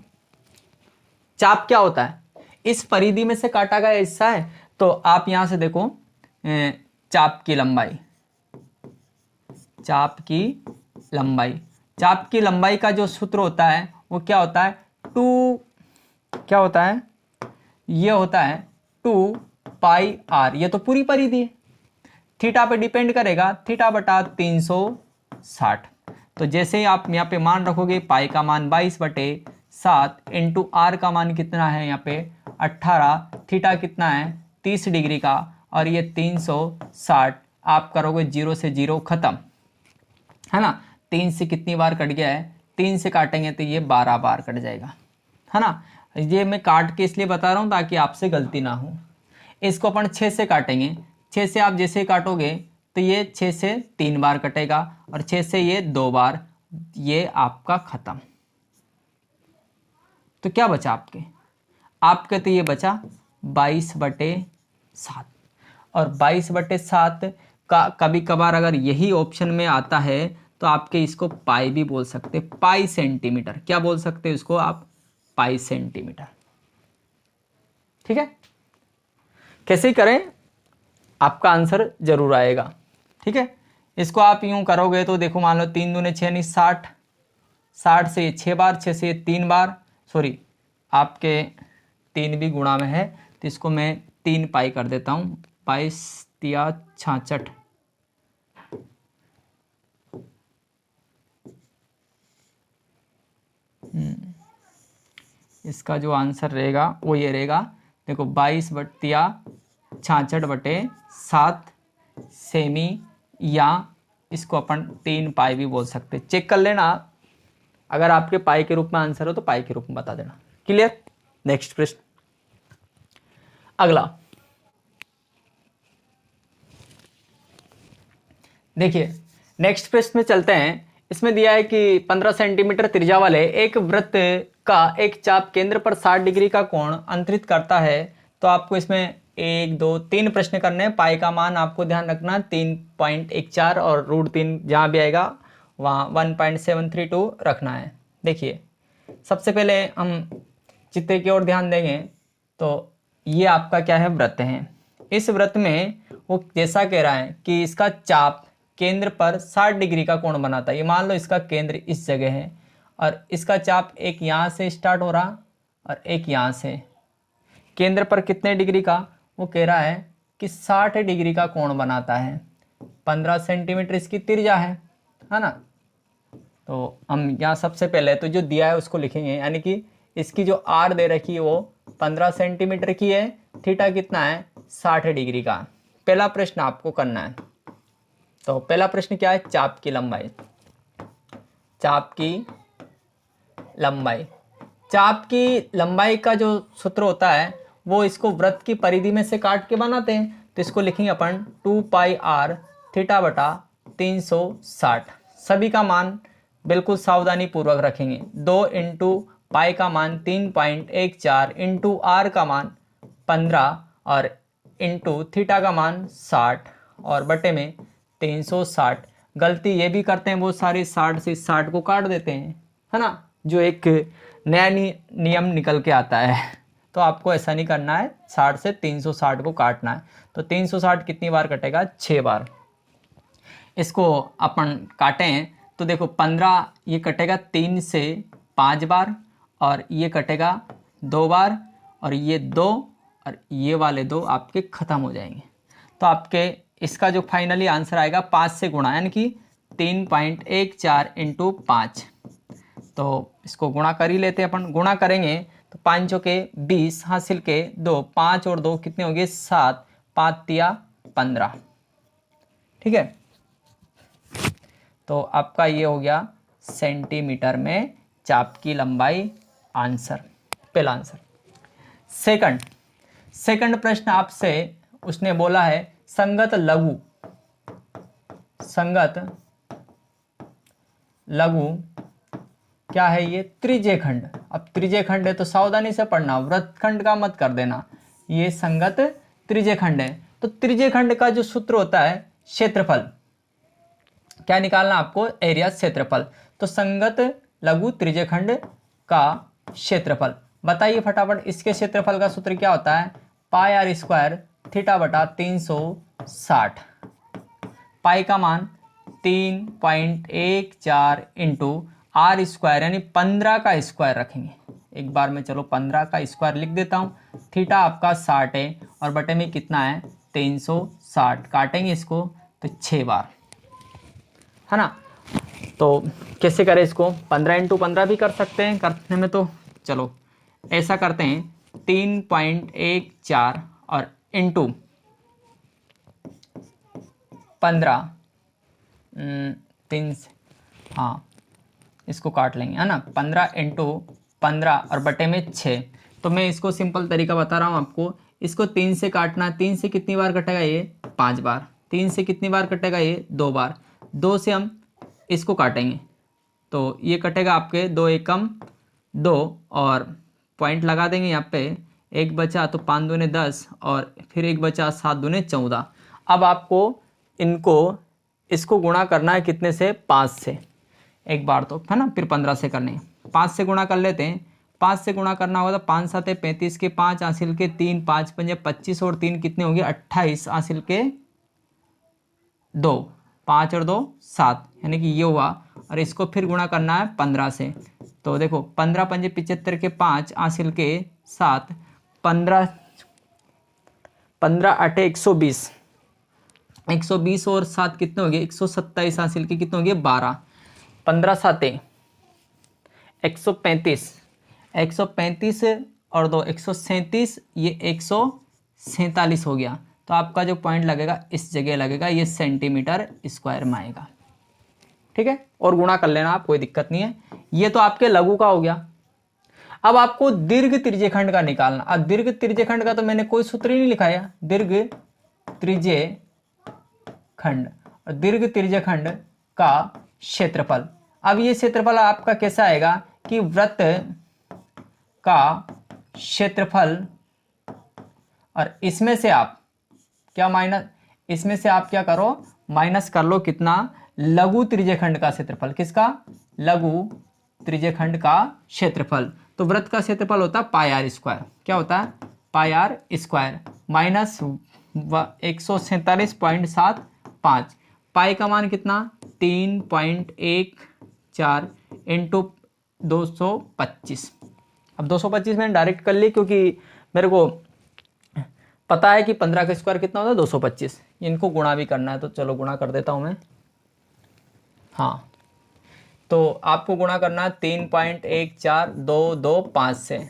चाप क्या होता है, इस परिधि में से काटा गया हिस्सा है, तो आप यहां से देखो चाप की लंबाई, चाप की लंबाई, चाप की लंबाई का जो सूत्र होता है वो क्या होता है 2, क्या होता है ये होता है 2πr, ये तो पूरी परिधि है, थीटा पे डिपेंड करेगा, थीटा बटा 360। तो जैसे ही आप यहाँ पे मान रखोगे, पाई का मान 22/7 इंटू आर का मान कितना है यहाँ पे 18, थीटा कितना है 30 डिग्री का, और ये 360, आप करोगे 0 से 0 खत्म, है ना। 3 से कितनी बार कट गया है, 3 से काटेंगे तो ये 12 बार कट जाएगा, है ना। ये मैं काट के इसलिए बता रहा हूँ ताकि आपसे गलती ना हो। इसको अपन 6 से काटेंगे, 6 से आप जैसे काटोगे तो ये 6 से 3 बार कटेगा, और 6 से ये 2 बार, ये आपका खत्म। तो क्या बचा आपके तो ये बचा 22/7, और 22/7 का कभी कभार अगर यही ऑप्शन में आता है तो आपके इसको पाई भी बोल सकते, पाई सेंटीमीटर, क्या बोल सकते हैं इसको आप, पाई सेंटीमीटर, ठीक है। कैसे ही करें आपका आंसर जरूर आएगा, ठीक है। इसको आप यूं करोगे तो देखो, मान लो 3 दूने 6 नहीं 60, 60 से 6 बार, 6 से 3 बार, सॉरी आपके 3 भी गुणा में है, तो इसको मैं 3 पाई कर देता हूँ, 22×3 = 66, इसका जो आंसर रहेगा वो ये रहेगा, देखो 22/66/7 सेमी, या इसको अपन 3 पाई भी बोल सकते। चेक कर लेना, अगर आपके पाई के रूप में आंसर हो तो पाई के रूप में बता देना। क्लियर। नेक्स्ट प्रश्न, अगला देखिए, नेक्स्ट प्रश्न में चलते हैं। इसमें दिया है कि 15 सेंटीमीटर त्रिज्या वाले एक वृत्त का एक चाप केंद्र पर 60 डिग्री का कोण अंतरित करता है। तो आपको इसमें 1 2 3 प्रश्न करने हैं। पाई का मान आपको ध्यान रखना 3.14 और √3 जहाँ भी आएगा वहाँ 1.732 रखना है। देखिए, सबसे पहले हम चित्र की ओर ध्यान देंगे तो ये आपका क्या है, वृत्त है। इस वृत्त में वो जैसा कह रहा है कि इसका चाप केंद्र पर 60 डिग्री का कोण बनाता है। ये मान लो इसका केंद्र इस जगह है और इसका चाप एक यहाँ से स्टार्ट हो रहा और एक यहाँ से। केंद्र पर कितने डिग्री का, वो कह रहा है कि 60 डिग्री का कोण बनाता है। 15 सेंटीमीटर इसकी त्रिज्या है ना। तो हम यहाँ सबसे पहले तो जो दिया है उसको लिखेंगे, यानी कि इसकी जो आर दे रखी है वो 15 सेंटीमीटर की है, थीटा कितना है 60 डिग्री का। पहला प्रश्न आपको करना है। तो पहला प्रश्न क्या है, चाप की लंबाई। चाप की लंबाई, चाप की लंबाई का जो सूत्र होता है वो इसको वृत्त की परिधि में से काट के बनाते हैं। तो इसको लिखेंगे अपन 2πr θ/360। सभी का मान बिल्कुल सावधानी पूर्वक रखेंगे। 2 इंटू पाई का मान 3.14 इंटू आर का मान 15 और इंटू थीटा का मान 60 और बटे में 360। गलती ये भी करते हैं बहुत सारे, 60 से 60 को काट देते हैं, है ना, जो एक नया नियम निकल के आता है। तो आपको ऐसा नहीं करना है, 60 से 360 को काटना है। तो 360 कितनी बार कटेगा, 6 बार। इसको अपन काटें तो देखो 15 ये कटेगा 3 से 5 बार और ये कटेगा 2 बार और ये 2 और ये वाले 2 आपके ख़त्म हो जाएंगे। तो आपके इसका जो फाइनली आंसर आएगा 5 से गुणा, यानी कि 3.14 इंटू 5। तो इसको गुणा कर ही लेते हैं अपन। गुणा करेंगे तो 5 चौके 20 हासिल के 2, 5 और 2 कितने हो गए 7, 5 तिया 15। ठीक है, तो आपका ये हो गया सेंटीमीटर में चाप की लंबाई, आंसर, पहला आंसर। सेकंड प्रश्न आपसे उसने बोला है संगत लघु क्या है ये, त्रिज्य खंड। अब त्रिज्य खंड है तो सावधानी से पढ़ना, वृत्तखंड का मत कर देना। ये संगत त्रिज्य खंड है। तो त्रिज्य खंड का जो सूत्र होता है क्षेत्रफल, क्या निकालना आपको, एरिया, क्षेत्रफल। तो संगत लघु त्रिज्य खंड का क्षेत्रफल बताइए फटाफट। इसके क्षेत्रफल का सूत्र क्या होता है, πr² θ/360। पाई का मान 3.14 इंटू r² यानी 15 का स्क्वायर रखेंगे। एक बार में चलो 15 का स्क्वायर लिख देता हूँ। थीटा आपका 60 है और बटे में कितना है 360। काटेंगे इसको तो 6 बार, है ना। तो कैसे करें इसको, 15 इंटू 15 भी कर सकते हैं करने में। तो चलो ऐसा करते हैं 3.14 और इंटू 15, 3 हाँ इसको काट लेंगे, है ना। 15 इंटू 15 और बटे में 6। तो मैं इसको सिंपल तरीका बता रहा हूँ आपको। इसको 3 से काटना, 3 से कितनी बार कटेगा ये 5 बार, 3 से कितनी बार कटेगा ये 2 बार, 2 से हम इसको काटेंगे तो ये कटेगा आपके 2 एकम 2 और पॉइंट लगा देंगे यहाँ पे। 1 बचा तो 5 दूने 10 और फिर 1 बचा 7 दूने 14। अब आपको इसको गुणा करना है कितने से, 5 से एक बार तो, है ना। फिर 15 से करने, 5 से गुणा कर लेते हैं। 5 से गुणा करना होगा तो 5 7 35 के 5 हासिल के 3, 5 5 25 और 3 कितने होंगे 28 हासिल के 2, 5 और 2 7, यानी कि ये हुआ। और इसको फिर गुणा करना है 15 से। तो देखो 15 5 75 के 5 हासिल के 7, 15 8 120, 120 और 7 कितने हो गए 127 हासिल के कितने हो गए 12, 15 7 135 135 और 2 137, ये 147 हो गया। तो आपका जो पॉइंट लगेगा इस जगह लगेगा, ये सेंटीमीटर स्क्वायर में आएगा। ठीक है, और गुणा कर लेना आप, कोई दिक्कत नहीं है। ये तो आपके लघु का हो गया। अब आपको दीर्घ त्रिज्यखंड का निकालना। अब दीर्घ त्रिज्यखंड का तो मैंने कोई सूत्र ही नहीं लिखा है। दीर्घ त्रिज्यखंड और दीर्घ त्रिज्यखंड का क्षेत्रफल। अब ये क्षेत्रफल आपका कैसा आएगा कि वृत्त का क्षेत्रफल, और इसमें से आप क्या माइनस, इसमें से आप क्या करो, माइनस कर लो कितना, लघु त्रिज्यखंड का क्षेत्रफल। किसका? लघु त्रिज्यखंड का क्षेत्रफल। तो वृत्त का क्षेत्रफल होता है पाई आर स्क्वायर। क्या होता है? पाई आर स्क्वायर माइनस 147.75। पाई का मान कितना? 3.14 इंटू 225। अब 225 मैंने डायरेक्ट कर ली क्योंकि मेरे को पता है कि 15 का स्क्वायर कितना होता है? 225। इनको गुणा भी करना है तो चलो गुणा कर देता हूँ मैं। हाँ, तो आपको गुणा करना है 3.14225 से।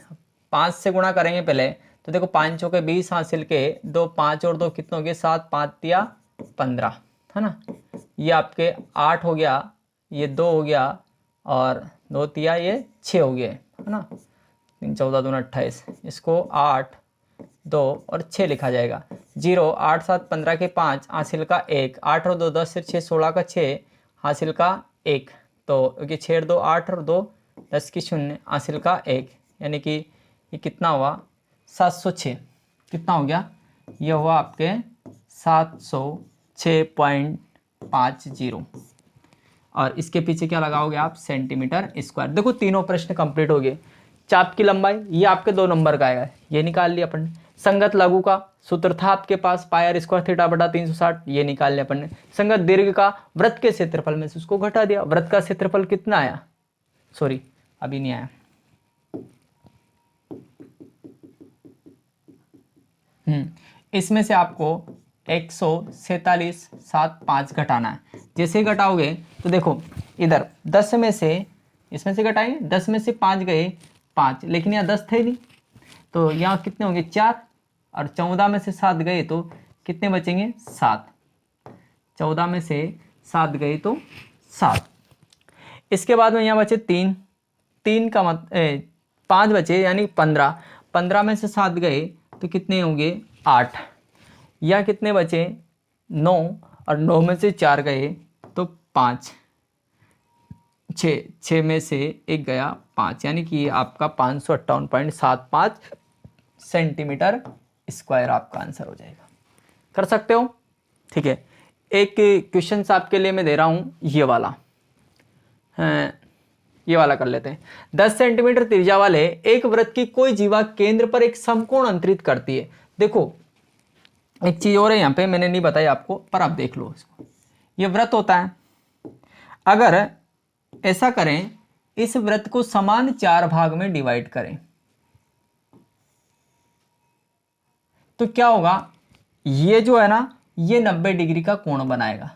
5 से गुणा करेंगे पहले, तो देखो 5 चौके 20 हासिल के 2, 5 और 2 कितने हो गए? 7, 5 तिया 15, है ना। ये आपके 8 हो गया, ये 2 हो गया, और 2 तिया ये 6 हो गए, है ना। 3 14 दूना 28, इसको 8, 2 और 6 लिखा जाएगा। 0, 8 7 15 के 5 हासिल का 1, 8 और 2 10 से 6 16 का 6 हासिल का 1। तो क्योंकि 6 2 8 और 2 10 की 0 हासिल का 1, यानी कि ये कितना हुआ? 706। कितना हो गया? ये हुआ आपके 706.50। और इसके पीछे क्या लगाओगे आप? Centimetre square. देखो तीनों प्रश्न कंप्लीट हो गए। चाप की लंबाई ये आपके 2 नंबर का आएगा, ये निकाल लिया अपन ने। संगत लघु का सूत्र था आपके पास पाई आर स्क्वायर थीटा बटा 360, ये निकाल लिया अपन ने। संगत दीर्घ का वृत्त के क्षेत्रफल में से उसको घटा दिया। वृत्त का क्षेत्रफल कितना आया? सॉरी अभी नहीं आया। इसमें से आपको 147.75 घटाना है। जैसे ही घटाओगे तो देखो इधर 10 में से, इसमें से घटाएंगे, 10 में से 5 गए 5, लेकिन यहाँ 10 थे नहीं, तो यहाँ कितने होंगे? 4, और 14 में से 7 गए तो कितने बचेंगे? 7। 14 में से 7 गए तो 7। इसके बाद में यहाँ बचे 3, 3 का 5 बचे यानी 15। 15 में से 7 गए तो कितने होंगे? 8। या कितने बचे? 9, और 9 में से 4 गए तो 5। 6 में से 1 गया 5, यानी कि आपका 558.75 सेंटीमीटर स्क्वायर आपका आंसर हो जाएगा। कर सकते हो? ठीक है। एक क्वेश्चन आपके लिए मैं दे रहा हूँ, ये वाला कर लेते हैं। 10 सेंटीमीटर त्रिज्या वाले एक वृत्त की कोई जीवा केंद्र पर एक समकोण अंतरित करती है। देखो एक चीज और है यहाँ पे, मैंने नहीं बताई आपको, पर आप देख लो इसको। ये वृत्त होता है, अगर ऐसा करें, इस वृत्त को समान 4 भाग में डिवाइड करें तो क्या होगा? ये जो है ना, ये 90 डिग्री का कोण बनाएगा।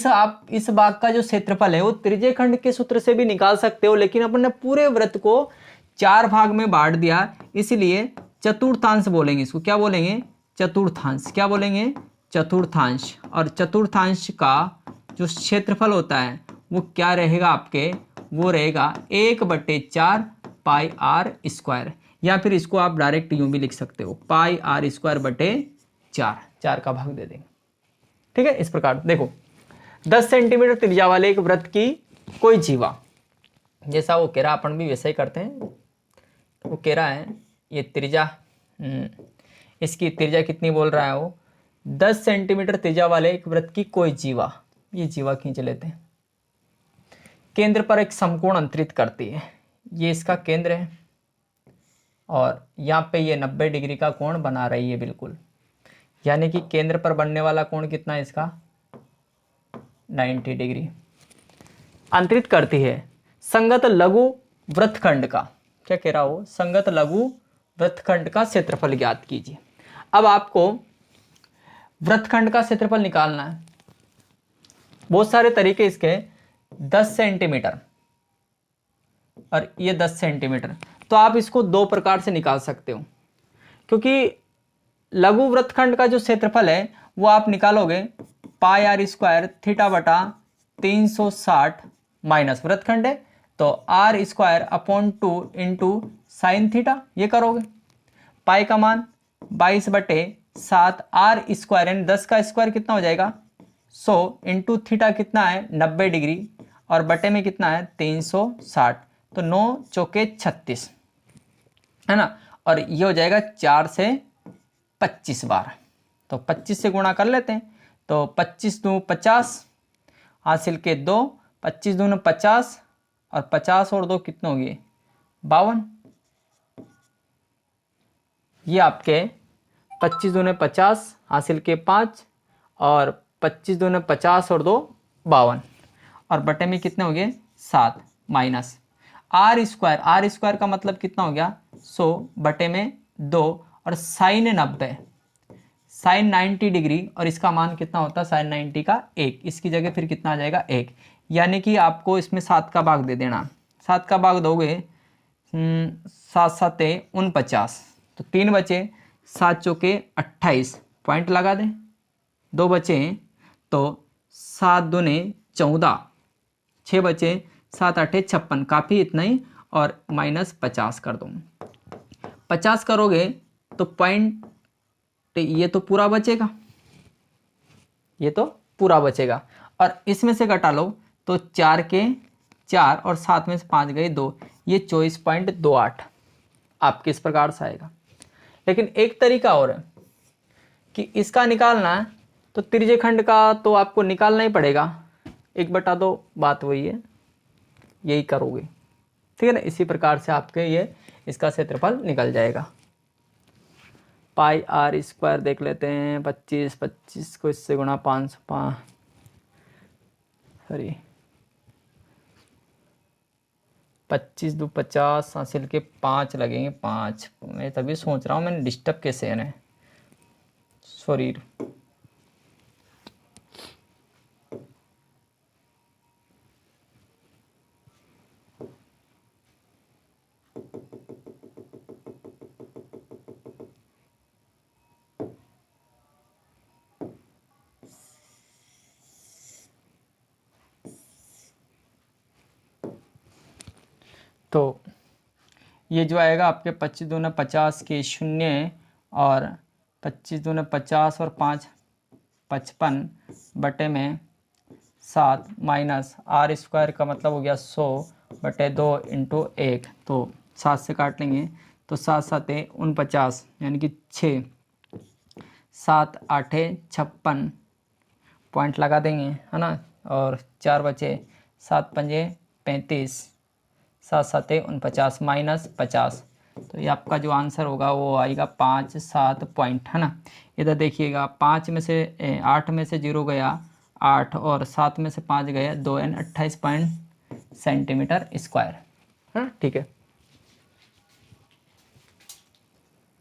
आप इस भाग का जो क्षेत्रफल है वो त्रिज्यखंड के सूत्र से भी निकाल सकते हो, लेकिन अपन ने पूरे वृत्त को 4 भाग में बांट दिया, इसलिए चतुर्थांश बोलेंगे इसको। क्या बोलेंगे? चतुर्थांश। क्या बोलेंगे? चतुर्थांश। और चतुर्थांश का जो क्षेत्रफल होता है वो क्या रहेगा आपके? वो रहेगा 1/4 पाई आर स्क्वायर, या फिर इसको आप डायरेक्ट यूं भी लिख सकते हो, पाई आर स्क्वायर बटे 4। 4 का भाग दे देंगे। ठीक है, इस प्रकार देखो 10 सेंटीमीटर त्रिज्या वाले एक वृत्त की कोई जीवा, जैसा वो कह रहा अपन भी वैसा ही करते हैं। वो कह रहा है ये त्रिज्या, इसकी त्रिज्या कितनी बोल रहा है वो? 10 सेंटीमीटर त्रिज्या वाले एक वृत्त की कोई जीवा, ये जीवा खींच लेते हैं, केंद्र पर एक समकोण अंतरित करती है। ये इसका केंद्र है और यहाँ पे ये 90 डिग्री का कोण बना रही है बिल्कुल, यानी कि केंद्र पर बनने वाला कोण कितना है इसका? 90 डिग्री अंतरित करती है। संगत लघु वृत्तखंड का, क्या कह रहा हो? संगत लघु वृत्तखंड का क्षेत्रफल ज्ञात कीजिए। अब आपको वृत्तखंड का क्षेत्रफल निकालना है। बहुत सारे तरीके इसके। 10 सेंटीमीटर और ये 10 सेंटीमीटर, तो आप इसको दो प्रकार से निकाल सकते हो, क्योंकि लघु वृत्तखंड का जो क्षेत्रफल है वो आप निकालोगे पाई आर स्क्वायर थीटा बटा 360 माइनस वृत्तखंड है तो R square upon 2 into sine theta, ये करोगे। पाई का मान 22/7 आर स्क्वायर यानी 10 का स्क्वायर कितना हो जाएगा 100 इंटू थीटा कितना है 90 डिग्री और बटे में कितना है 360, तो 9 चौके 36 है ना, और ये हो जाएगा 4 से 25 बार, तो 25 से गुणा कर लेते हैं, तो 25 दूँ 50 हासिल के 2, 25 दूँ 50 और 50 और 2 कितने हो गए 52। ये आपके 25 दूने 50 हासिल के 5 और 25 दूने 50 और 2 52 और बटे में कितने हो गए 7 माइनस आर स्क्वायर का मतलब कितना हो गया 100 बटे में 2 और साइन 90 साइन 90 डिग्री और इसका मान कितना होता है साइन 90 का 1, इसकी जगह फिर कितना आ जाएगा 1, यानी कि आपको इसमें 7 का भाग दे देना। 7 का भाग दोगे 7 7 49, तो 3 बचे 7 चौके 28 पॉइंट लगा दें, 2 बचे तो 7 दूने 14, 6 बचे 7 8 56, काफ़ी इतना ही और माइनस 50 कर दूँ। 50 करोगे तो पॉइंट ये तो पूरा बचेगा, ये तो पूरा बचेगा और इसमें से घटा लो तो 4 के 4 और 7 में से 5 गए 2, ये 24.28 आपके इस प्रकार से आएगा। लेकिन एक तरीका और है कि इसका निकालना है तो त्रिज्य खंड का तो आपको निकालना ही पड़ेगा, 1/2 बात वही है, यही करोगे, ठीक है ना। इसी प्रकार से आपके ये इसका क्षेत्रफल निकल जाएगा। पाई आर स्क्वायर देख लेते हैं, 25 को इससे गुणा 5 सॉरी 25 दूँ 50 हासिल के 5 लगेंगे 5, मैं तभी सोच रहा हूँ मैंने डिस्टर्ब कैसे है, सॉरी। तो ये जो आएगा आपके 25 दूने 50 के 0 और 25 दूने 50 और 5 55 बटे में 7 माइनस आर स्क्वायर का मतलब हो गया 100 बटे 2 इंटू 1, तो 7 से काट लेंगे तो 7 7 49 यानी कि 6, 7 8 56 पॉइंट लगा देंगे है ना, और 4 बचे 7 पंजे 35, 7 7 49 माइनस 50, तो ये आपका जो आंसर होगा वो आएगा 5 7 पॉइंट है ना। इधर देखिएगा 5 में से 8 में से 0 गया 8 और 7 में से 5 गया 2 यानी 28 सेंटीमीटर स्क्वायर है, ठीक है।